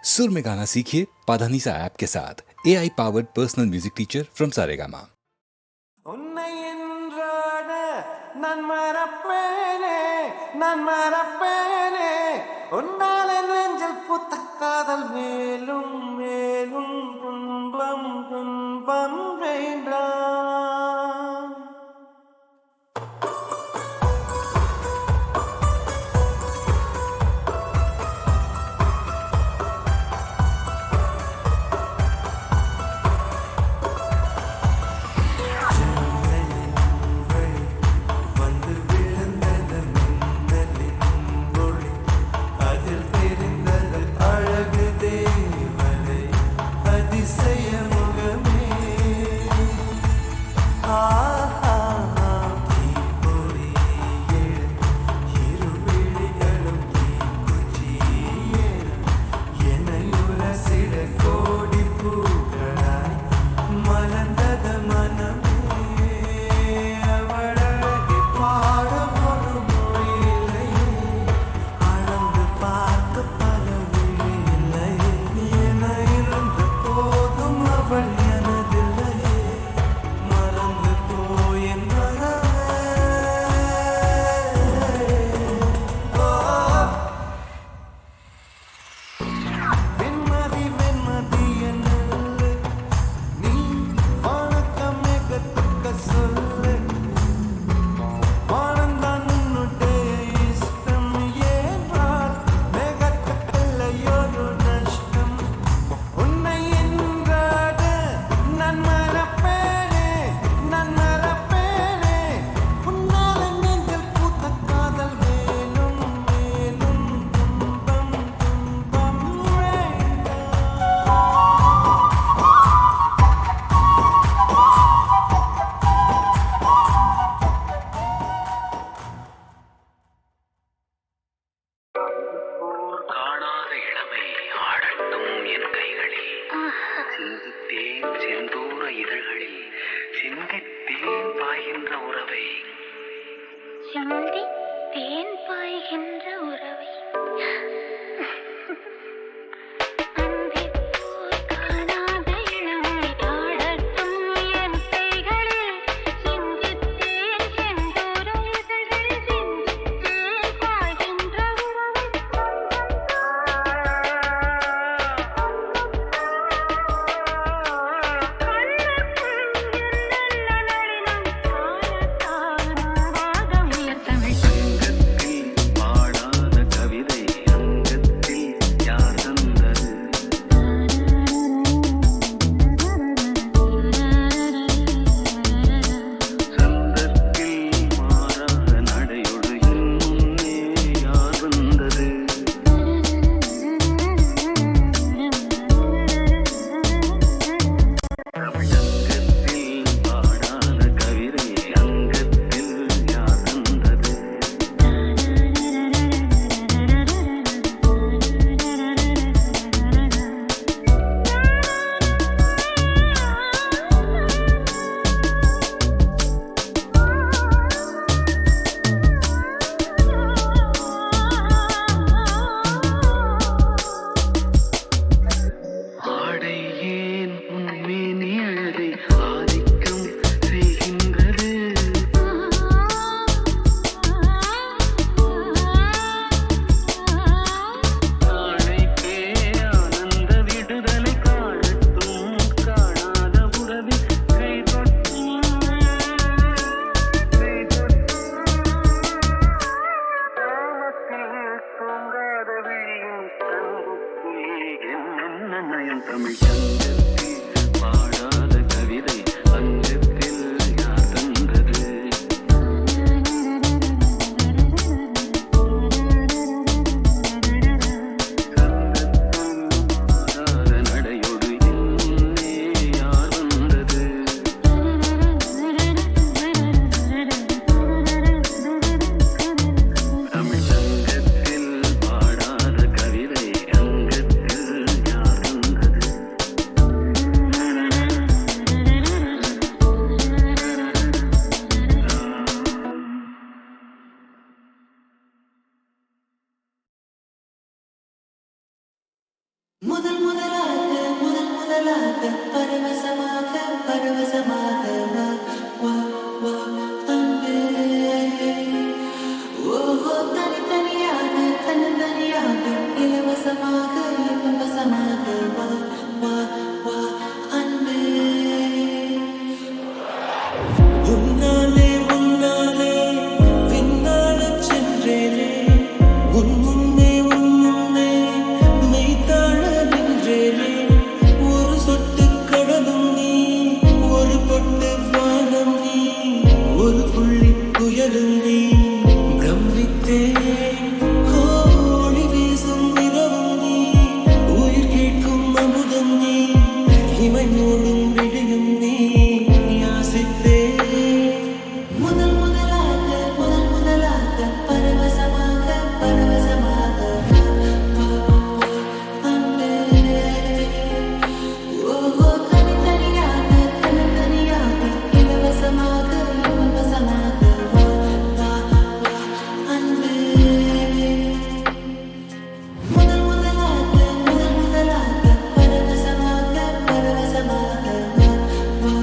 सुर में गाना सीखिए पाधानीसा ऐप के साथ AI powered personal music teacher from Saregama. முதல் முதலாக முதல் முதலாக பரவசமாக பரவசமாக வா வா வா அன்பே ஓஹோ தனித்தனியாக தன்னந்தனியாக இலவசமாக இலவசமாக வா வா வா அன்பே உன்னாலே உன்னாலே விண்ணாடச் சென்றேனே உன் முன்னே மெய்தாழ நின்றேனே ஒரு சொட்டு கடலும் நீ ஒரு பொட்டு வானம் நீ ஒரு புள்ளி புயலும் நீ பிரமித்தேன் ஒளி வீசும் நிலவும் நீ உயிர் கேட்கும் அமுதம் நீ இமை மூடும் விழியும் நீ யாசித்தேன் முதல் முதலாக முதல் முதலாக பரவசமாக பரவசமாக வா வா வா அன்பே ஓஹோ தனித்தனியாக தன்னந்தனியாக இலவசமாக இலவசமாக வா வா வா அன்பே முதல் முதலாக முதல் முதலாக பரவசமாக பரவசமாக வா வா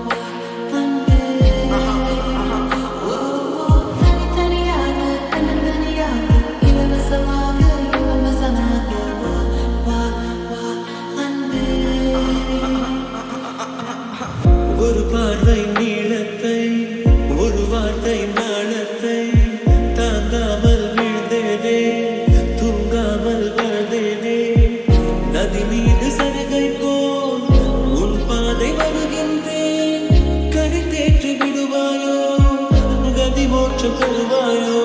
வா அன்பே ஓஹோ தனித்தனியாக தன்னந்தனியாக இலவசமாக இலவசமாக வா வா வா அன்பே ஒரு பார்வை நீளத்தை ஒரு வார்த்தை நாணத்தை தாங்காமல் விழுந்தேனே தூங்காமல் வாழ்ந்தேனே நதி மீது சருகை போல் உன் பாதை வருகின்றேன் கரை தேற்றி விடுவாயோ கதி மோட்சம் தருவாயோ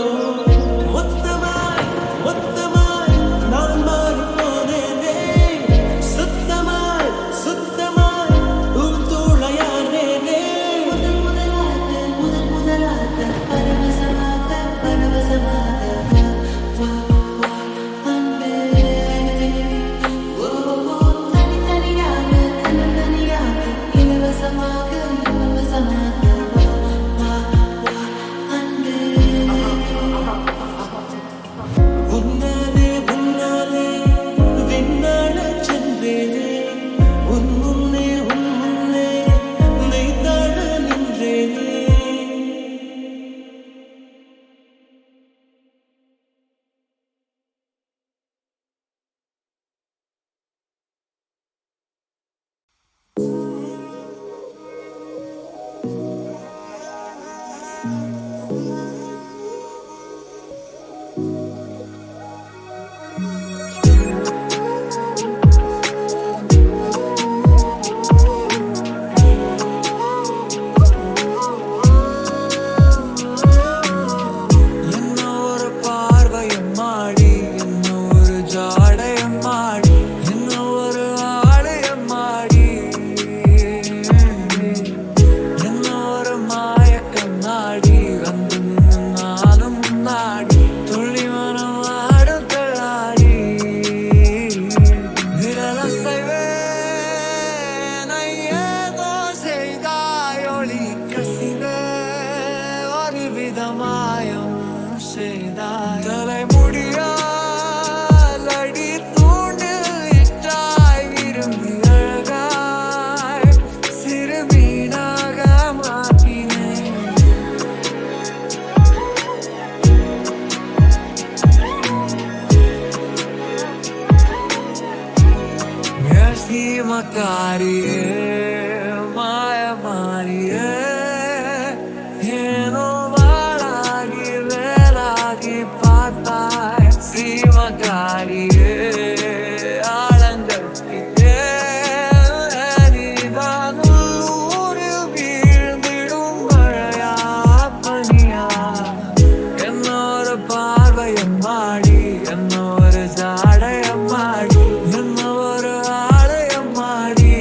மொத்தமாய் மொத்தமாய் நான் மாறிப் போனேனே சுத்தமாய் சுத்தமாய் உன் தோளையானேனே முதல் முதலாக முதல் முதலாக பரவசமாக பரவசமாக வா வா வா அன்பே ஓஹோ தனித்தனியாக தன்னந்தனியாக இலவசமாக இலவசமாக வா வா வா அன்பே உன்னாலே உன்னாலே விண்ணாடச் சென்றேனே உன் முன்னே மெய்தாழ நின்றேனே என்ன ஒரு பார்வையும் மாடி என்ன ஒரு ஜாடையும் மாடி என்ன ஒரு ஆடையும் மாடி என்ன ஒரு மாயக்கம் நாடி வந்து நின்னு நானும் நாடி துள்ளி மனம் ஆடும் தள்ளாடி விரலசைவேன் ஏதோ செய்தாய் ஒளி கசிவே ஒரு விதமாயம் செய்தாய் தலைமுடியால் அடி தூண்டில் இட்டாய் விரும்பி அழகாய் சிறுமீனாக மாற்றினேன் சீமக்காரியே மாயமாரியே ஏனோ வாழாகி வேலாகி பார்த்தாய் சீமக்காரியே ஆழங்கற்கிட்டே நீதான் ஊரில் வீழ்ந்திடும் மழையா பனியா என்னொரு பார்வையும் மாடி என்னொரு ஜாடையம் மாடி என்ன ஒரு ஆலயம் மாடி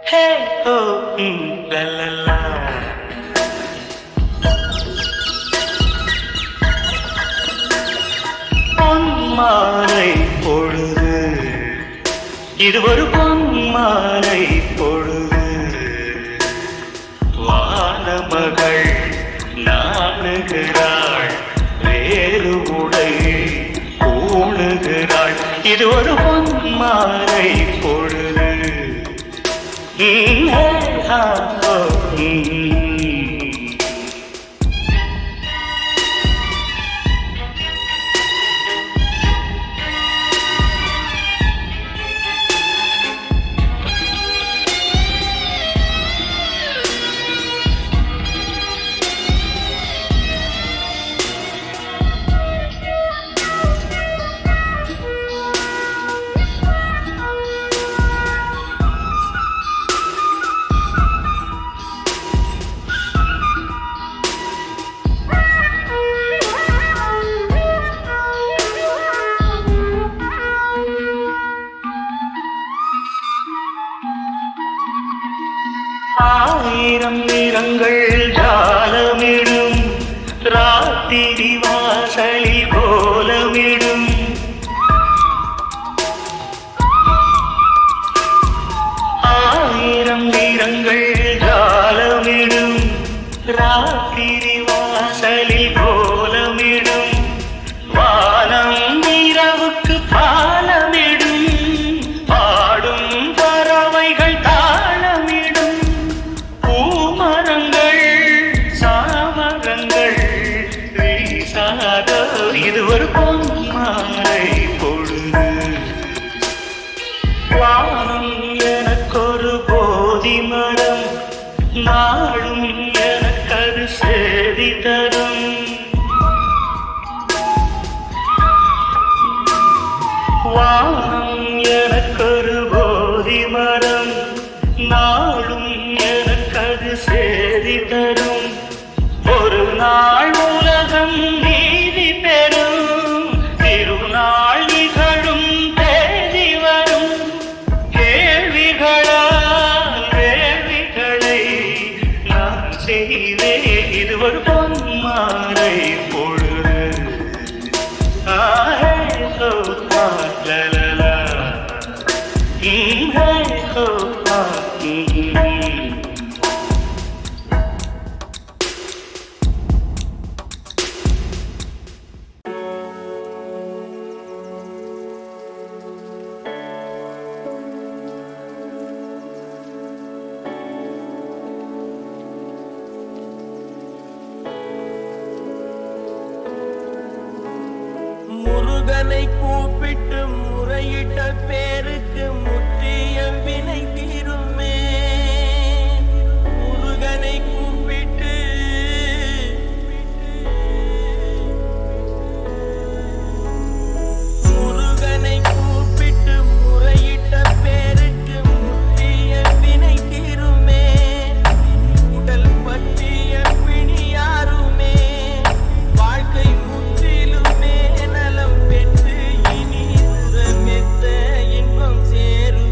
ஹே ஹோ லலலா. பொன்மாலை பொழுது, இது ஒரு பொன்மாலை பொழுது. வானமகள் நாணுகிறாள், வேறு உடை ஊணுகிறாள். இது ஒரு பொன்மாலை பொழுது. ஆயிரம் நிறங்கள் ஜாலமிடும், ராத்திரி வாசலில் கோலமிடும். ஆயிரம் நிறங்கள் ஜாலமிடும், ராத்திரி வாசலில் கோலமிடும். வானம் இரவுக்கு பாலமிடும், பாடும் பறவைகள் தாளமிடும். பூமரங்கள் சாமரங்கள் வீசாதோ, இது ஒரு பொன்மாலை பொழுது. வானம் எனக்கொரு போதி மரம், நாளும் எனக்கது சேதி தரும். வானம் எனக்கொரு போதி மரம், நாளும் எனக்கது சேதி தரும். ஒரு நாள் உலகம் நீதி பெறும், திருநாள் நிகழும் தேதி வரும். கேள்விகளால் வேள்விகளை நான் செய்வேன், இது ஒரு பொன்மாலை பொழுது. ஆஹே ஹோ லலலா. ஹே ஹோ முருகனை கூப்பிட்டு முறையிட்ட பேருக்கு முற்றிய வினை தீருமே. முருகனை கூப்பிட்டு முருகனை கூப்பிட்டு முறையிட்ட பேருக்கு முற்றிய வினை தீருமே. உடல் பற்றிய பிணி யாருமே, வாழ்க்கை முற்றிலுமே நலம் பெற்று இனி மெத்த இன்பம் சேரும்.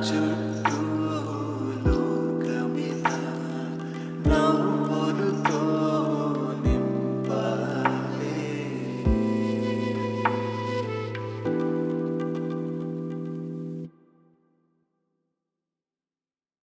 சுட்டு